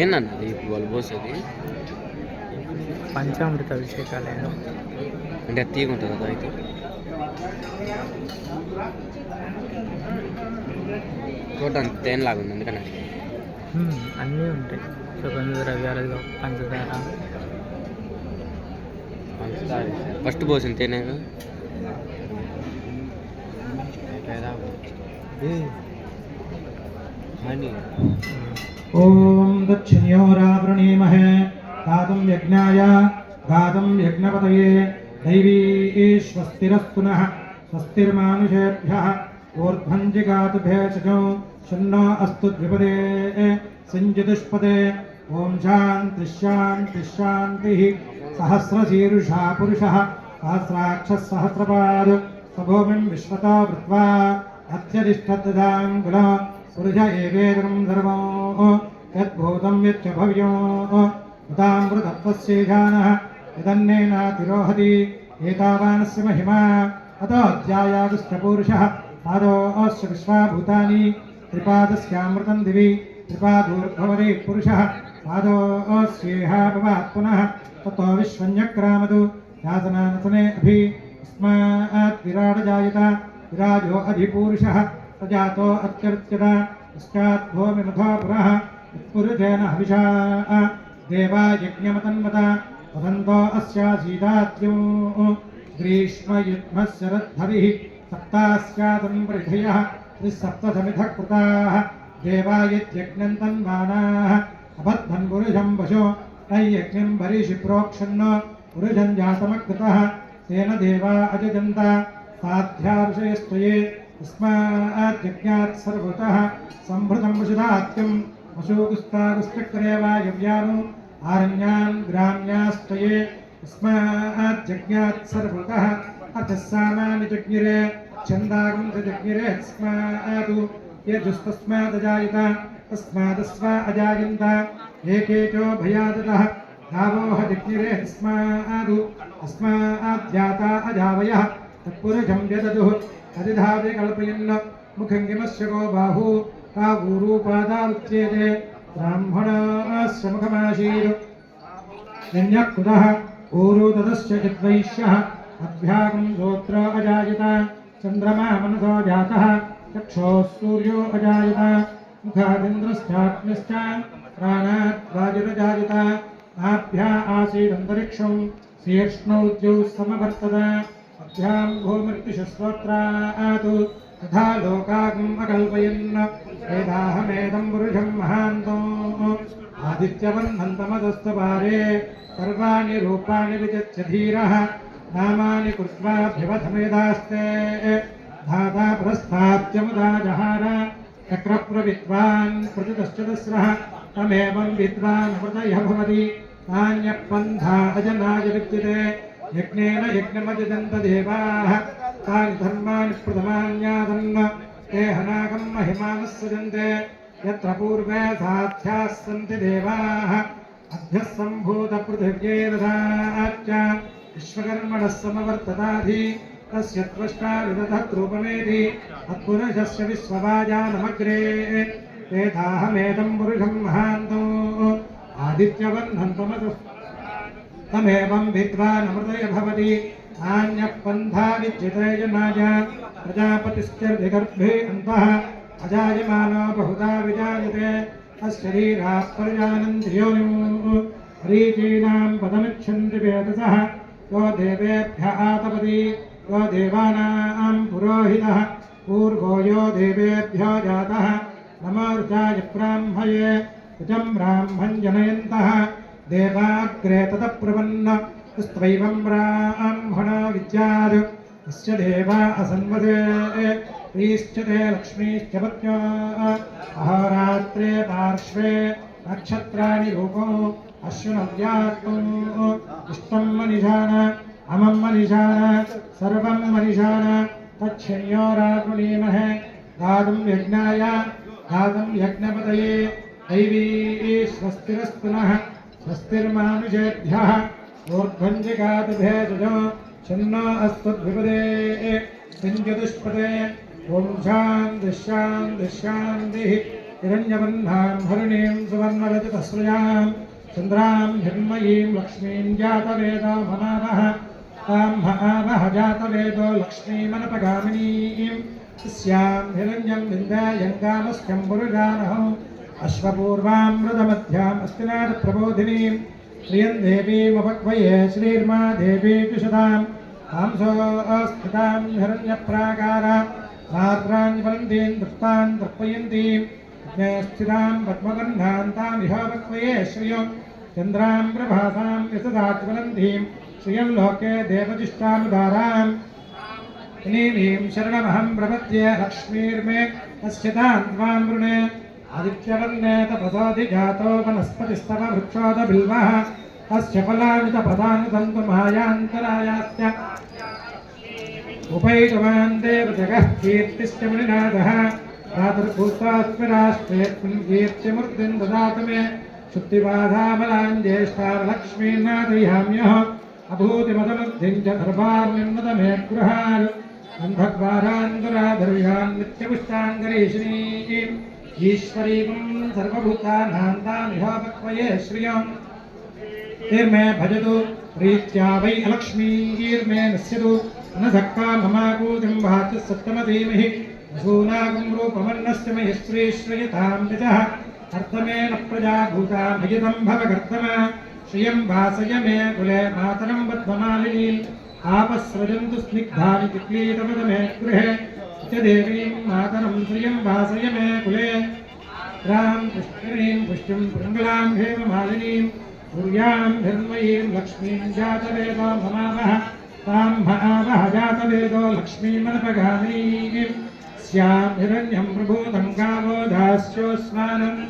ఏంటన్నది వాళ్ళు పోసేది పంచామృత అభిషేకాలైన అంటే తీగుంటుంది కదా అయితే చూడడానికి తేనెలాగా ఉంది అందుకని అన్నీ ఉంటాయి. సుగంధ ద్రవ్యాలు, పంచదార. ఫస్ట్ పోసిన తేనె ఓం దక్షిణ్యోరావృణీమహే గాతుం యజ్ఞాయ గాతుం యజ్ఞపతయే దైవీ స్వస్తిరస్తునః స్వస్తిర్మానుషేభ్యः ఊర్ధ్వం జిగాతు భేషజం శున్నో అస్తు ద్విపదే సంజతుష్పదే ఓం శాంతి శాంతి శాంతి సహస్రశీర్షా పురుషः సహస్రాక్షः సహస్రపాద్ సభూమిం విశ్వతో వృత్వా అత్యధిష్ఠద్దాంగుల పురుష ఏవేదం సర్వం యద్భూతం యచ్చ భవ్యం ఉదామృతత్వస్యేషానః యదన్నేనాతిరోహతి ఏతావానస్య మహిమా అతోऽధ్యాయాగుశ్చ పూరుషः పాదోऽస్య విశ్వాభూతాని త్రిపాదస్యామృతం దివి త్రిపాదోర్భవతి పురుషः పాదోऽస్యేహ భవాత్ పునః తతో విశ్వన్యక్రామతు యాసనానసనే అభి తస్మాత్ విరాట్ జాయత విరాజో అధిపూరుషः సజాతో అత్యర్చ్యత పశ్చాత్ భూమిమథో పురః యత్పురుషేణ హవిషా దేవా యజ్ఞమతన్వత వదంతో అస్యాసీదాత్ర్యో గ్రీష్మయుగ్మः శరద్ధరిः సప్తాస్యాతం పరిధయः త్రిసప్తసమిధः కృతాः దేవా యజ్ఞం తన్వానాः అబద్ధన్ పురుషం వశో తయ్యజ్ఞం బరిషి ప్రోక్షన్న పురుషం జాతమకృతः తేన దేవా అజజంత సాధ్యార్షయస్త్వయే తస్మాజ్ఞాత్ సర్వతః సంభృతం వశుధాత్యం వశోగుస్తాగుష్టక్రేవాయవ్యాను ఆరణ్యాన్ గ్రామ్యాస్త్వయే తస్మాజ్ఞాత్ సర్వతః అథ సామాని జజ్ఞిరే ఛందాగం జజ్ఞిరే తస్మాదు యజుస్తస్మాదజాయత తస్మాదస్వ అజాయంత ఏకేచో భయాదతః గావోహ జజ్ఞిరే తస్మాదు తస్మాద్జాతా అజావయః తత్పురుషం వ్యదదుః తదిధావే కల్పయన్ ముఖం కిమస్య గో బాహు కాగూరూపాదాలుచ్యేతే బ్రాహ్మణస్య ముఖమాశీర్ యన్యకృతః ఊరు తదస్య యద్వైశ్యః అభ్యాగం గోత్ర అజాయత చంద్రమా మనసో జాతః చక్షోः సూర్యో అజాయత ముఖాదింద్రశ్చాగ్నిశ్చ ప్రాణాత్ వాయురజాయత ఆభ్యా ఆసీదంతరిక్షం శీర్ష్ణౌద్యౌ సమవర్తత అభ్యాం భూమిర్తిశస్వత్రాత్ తథా లోకాగం అకల్పయన్ వేదాహమేదం పురుషం మహాంతో ఆదిత్యవర్ధంతమదస్తపారే సర్వాణి రూపాణి విచక్ష ధీరః నామాని కృత్వాభ్యవధమేదాస్తే ధాతా ప్రస్థాప్యముదా జహార చక్రప్రవిద్వాన్ ప్రతిదశ్చదస్రః తమేవం విద్వాన్ హృదయ భవతి నాన్యపంథా అజనాయ విద్యతే యజ్ఞేన యజ్ఞమజదంత దేవాః తాని ధర్మాని ప్రథమాన్యాదన్న ते हनागं महिमानः सजन्ते यत्र पूर्वे साध्याः सन्ति देवाः अभ्यः सम्भूतपृथिव्यैरथाच्च विश्वकर्मणः समवर्तताधि तस्य त्वष्टा विदधद्रूपमेति तत्पुरुषस्य विश्ववाजानमग्रे वेदाहमेदं पुरुषं महान्तो आदित्यवह्नं तमेवं विद्वानमृतय भवति नान्यः पन्था विद्यते जनाय प्रजापतिश्चर्धिगर्भे अन्तः अजायमानो बहुधा विजायते तच्छरीराः परिजानन्त्योनिम् हरीचीनां पदमिच्छन्ति वेदसः यो देवेभ्यः आतपति यो देवानां पुरोहितः पूर्वो यो देवेभ्यो जातः नमो ऋचाय ब्राह्मये ऋचं ब्राह्मं जनयन्तः देवाग्रे ततः प्रपन्न स्त्वैवं ब्राह्मणो विद्यात् तस्य देवा असन्वते प्रीश्चते लक्ष्मीश्च पत्न्यो अहोरात्रे पार्श्वे नक्षत्राणि रूपो अश्विनव्यात्मो इष्टं मनिषाण अमं मनिषाण सर्वं मनिषाण तच्छ्योरावृणीमहे गातुं यज्ञाय गातुं यज्ञपतये दैवी स्वस्तिरस्तुनः स्वस्तिर्मानुषेभ्यः ऊर्ध्वञ्जिगातभेदजो शन्नो अस्त्वद्विपदे सिञ्चतुष्पदे ॐ शान्तिः शान्तिः शान्तिः हिरण्यवर्णां हरिणीं सुवर्णरजतस्रजां चन्द्रां हिरण्मयीं लक्ष्मीं जातवेदो ममावह तां महावह जातवेदो लक्ष्मीमनपगामिनीं तस्यां हिरण्यं विन्दायं कामस्कं पुरुषानहम् अश्वपूर्वामृतमध्याम् अस्तिनाथप्रबोधिनीं श्रियं देवीमपक्वये श्रीर्मा देवी तुषताम् तांसोऽस्थितां हिरण्यप्राकारा रात्राञ्जलन्तीं दृष्टान् तर्पयन्तीं स्थितां पद्मगन्धां तामिहोपक्वये श्रियं चन्द्रां प्रभासां यशदाज्वलन्तीं श्रियं लोके देवजिष्टामुदाराम् इनीं शरणमहं प्रपद्ये लक्ष्मीर्मे अस्यतां त्वां वृणे आदित्यवर्णे तपसोऽधिजातो वनस्पतिस्तव वृक्षोदबिल्वः अस्य फलानितपदानि सन्तु मायान्तरायास्य उपैतवान् देवजगः कीर्तिश्च मुनिनाथः प्रातर्भूतोऽस्मि राष्ट्रेऽस्मिन् कीर्तिमूर्तिं ददातु मे शुद्धिबाधामलां ज्येष्ठालक्ष्मीर्नाथयाम्यः अभूतिमतमुद्धिं च धर्मार्निर्मद मे गृहान् अन्धद्वारान्तराधर्यान् नित्यपुष्टाङ्गरीशिनीम् ईश्वरीं सर्वभूतानां तामिहोपक्वये श्रियम् ईर्मे भजतु प्रीत्या वै अलक्ष्मीर्मे नश्यतु न धक्का ममाकूतिं भाति सप्तमधीमहि वसूनागं रूपमन्नस्य महि श्रीश्रयतां निजः अर्धमेन प्रजाभूता भजितं भवकर्तम श्रियं वासय मे कुले मातरं पद्ममालिनीम् आपस्रजन्तु स्निग्धानि चिक्लीतमद मे गृहे देवीं मातरं श्रियं वासय मे कुले रां पुष्करीं पुष्टिं पिङ्गलां हेममालिनीं सूर्यां हिरण्मयीं लक्ष्मीं जातवेदो ममावह तां महावह जातवेदो लक्ष्मीमनपगामिनीं स्यां हिरण्यं प्रभूतं गावो दास्योस्मानम्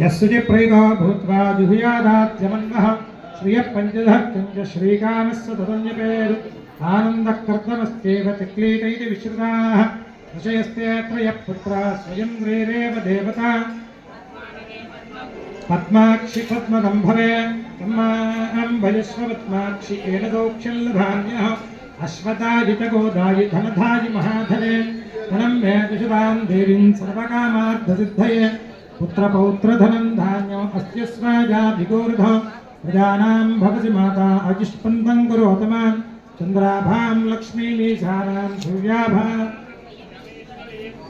यस्य प्रेतो भूत्वा जुहुयादात्यमन्वः श्रियः पञ्चधर्तुं च श्रीकामस्य तदन्यपेरु आनन्दकर्तमस्त्येव चिक्लीतैति विश्रुताः ऋषयस्ते त्रयः पुत्राः स्वयन्द्रेरेव देवता पद्माक्षि पद्मदम्भवे तम्माम्भयस्व पद्माक्षि एनदौक्ष्यं लभान्यः अश्वताजितगोदायि धनधायि महाधने धनं मे दिशतां देवीं सर्वकामार्थसिद्धये पुत्रपौत्रधनं धान्यम् अस्य स्वाजाभिगोर्धो प्रजानां भवति माता अजिष्पन्दं कुरोतमान् चन्द्राभां लक्ष्मीमीशानां सूर्याभां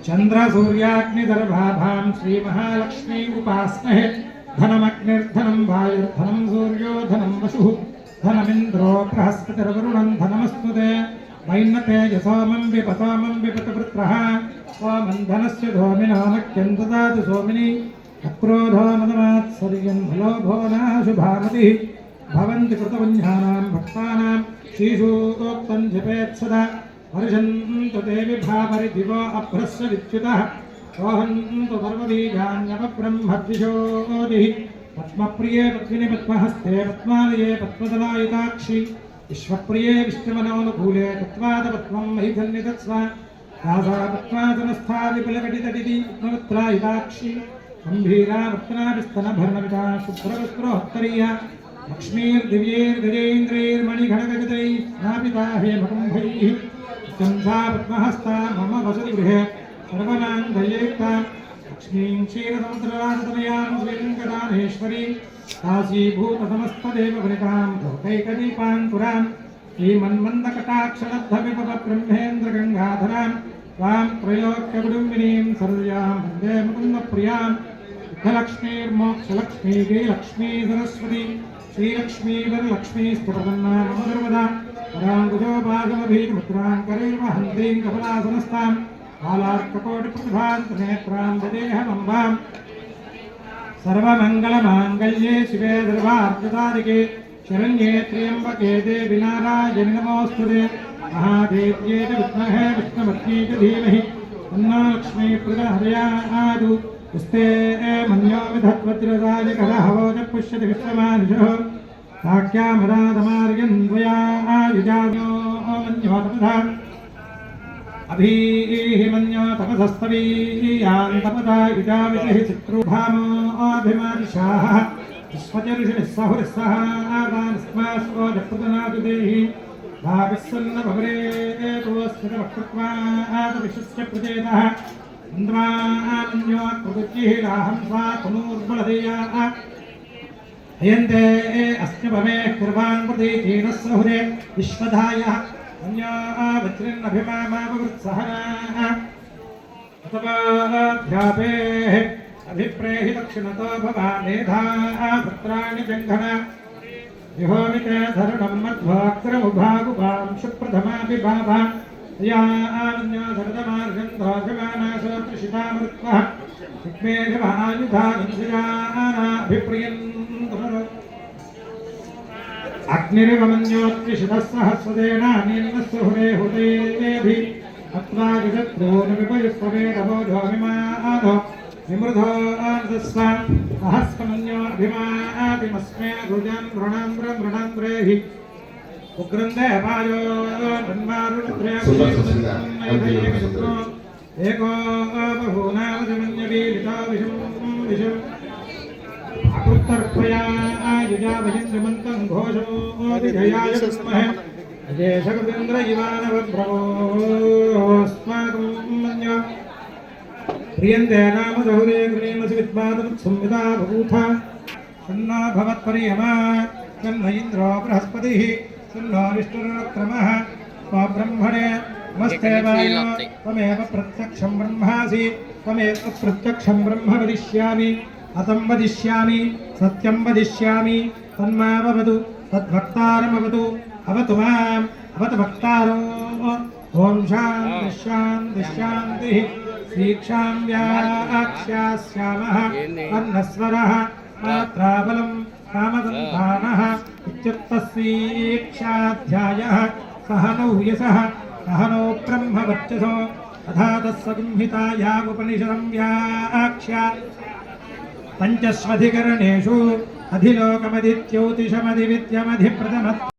चन्द्रसूर्याग्निदर्भाभां श्रीमहालक्ष्मी उपास्महे धनमग्निर्धनं वायुर्धनं सूर्यो धनं वसुः धनमिन्द्रो बृहस्पतिर्वरुणं धनमस्तुते वैन्नतेजसोमं विपतोमं विपतवृत्रः सोमं धनस्य धोमिनो मह्यं ददातु सोमिनि अक्रोधो मदमात्सर्यं फलोभो नाशुभामतिः भवन्ति कृतपुण्यानां भक्तानां श्रीसूक्तं जपेत् सदा वर्षन्तु ते विभावरिदिवो अभ्रस्य विच्युतः सोहन्तु सर्वबीजान्यपब्रह्मद्विषोदिः पद्मप्रिये पद्मिनि पद्महस्ते पद्मालये पद्मदलायुताक्षि विश्वप्रिये विष्णुमनोनुकूले तत्त्वादपद्मं मयि धन्यतत्स्व दासा पद्मासनस्था विपुलकटितटिति पद्मवत्रायुताक्षि गम्भीरा रत्नाभिस्तनभर्णविता शुभ्रवस्त्रोत्तरीया लक्ष्मीर्दिव्यैर्गजेन्द्रैर्मणिघटगजतैः स्नापिता हेमकुम्भैः चन्द्रा पद्महस्ता मम वसति गृहे सर्वमाङ्गल्ययुक्ता लक्ष्मीं क्षीरसमुद्रराजतनयां श्रीरङ्गदानेश्वरीं काशीभूतसमस्तदेववनितां लोकैकदीपाङ्कुरां श्रीमन्मन्दकटाक्षलब्धविपब्रह्मेन्द्रगङ्गाधरां त्वां त्रैलोक्यकुटुम्बिनीं सर्व्यां वन्दे मुकुन्दप्रियां लक्ष्मीर्मोक्षलक्ष्मी श्रीलक्ष्मी सरस्वती श्रीलक्ष्मी वरलक्ष्मीस्तुप्रसन्ना मम सर्वदा पराङ्कुजोपासमभीतमुद्रां करेर्वहन्तीं कमलासनस्तां कालार्ककोटिप्रतिभान्तनेत्रां ददेहमम्बां सर्वमङ्गलमाङ्गल्ये शिवे सर्वार्थसाधिके शरण्ये त्र्यम्बके देवि नारायणि नमोऽस्तुते महादेव्ये च विद्महे विष्णुपत्न्यै च धीमहि तन्नो लक्ष्मी प्रचोदयात् स्ते मन्यो विधत्वज्रदायकरहवो च पुष्यति विश्वमानुषः साख्यामराधमार्यन्द्वया आयुजान्यो मन्योतपथा अभीः मन्यो तपसस्तवीयान् तपदा युजाविषहि चित्रुभामोऽभिमानिषाः विश्वचर्षिणिः सहुरिः सह आदानस्माश्वो जप्रदनातु देहि भाविस्सन्न भवरे तोऽस्मितवक्तृत्वात् विश्वस्य प्रचेतः मन्द्वामन्यो कृतुचिहिलाहंसा पुनूर्बलदेयाः हयन्ते अस्म्यभमे कृपान् प्रतीचीनः सहुरे विश्वधायः अन्या वज्रिन्नभिमामापवृत्सहनाः तवाध्यापेः अभिप्रेहि दक्षिणतो भवानेधाः पुत्राणि जङ्घन विहोमिते धरणं मध्वाक्रमुभागुपां सुप्रथमापि भावा या आनन्यो धरतमार्गं दोषमानासोत्रिषितामृत्वः विघ्नेशभायुधानिंसयानाभिप्रियन् अग्निरिवमन्योत्रिषितः सहस्रदेनानीन्नस्य हुरे हुतेभिः अत्वा जगद्दो निमिपयुस्ववेदबोधो विमानो विमृधो आनदस्वान् सहस्रमन्यो अभिमातिमस्मे गुजन् मृणान्द्रेहि उग्रन्दे अपायो नन्मारुद्रेको एको बहूनावजमन्यवीलितो विषम् अकृत्तर्पया युजाभयन्द्रमन्तं घोषो विजयाय विद्महे अजेशकृतेन्द्र इवानवभ्रवोऽस्माकं मन्यो प्रियन्ते नाम बहुरे गृणीमसि विद्मातमुत्संविदा बभूथा सन्नो भवत्पर्यमा सन्न इन्द्रो बृहस्पतिः सन्नो विष्णुरुक्रमः स्वब्रह्मणे नमस्ते वाय त्वमेव प्रत्यक्षं ब्रह्मासि त्वमेव प्रत्यक्षं ब्रह्म वदिष्यामि अतं वदिष्यामि सत्यं वदिष्यामि तन्माववतु तद्भक्तारमवतु अवतु माम् अवतु भक्तारो ॐ शान्तिः शान्तिः शान्तिः श्रीक्षां व्याख्यास्यामः अन्नस्वरः मात्राबलं कामदन्तानः इत्युक्तस्वीक्षाध्यायः सह नौ यशः सह नो ब्रह्मवर्चसो अधातः संहितायामुपनिषदं व्याख्या पञ्चस्वधिकरणेषु अधिलोकमधित्योतिषमधिविद्यमधिप्रथमत्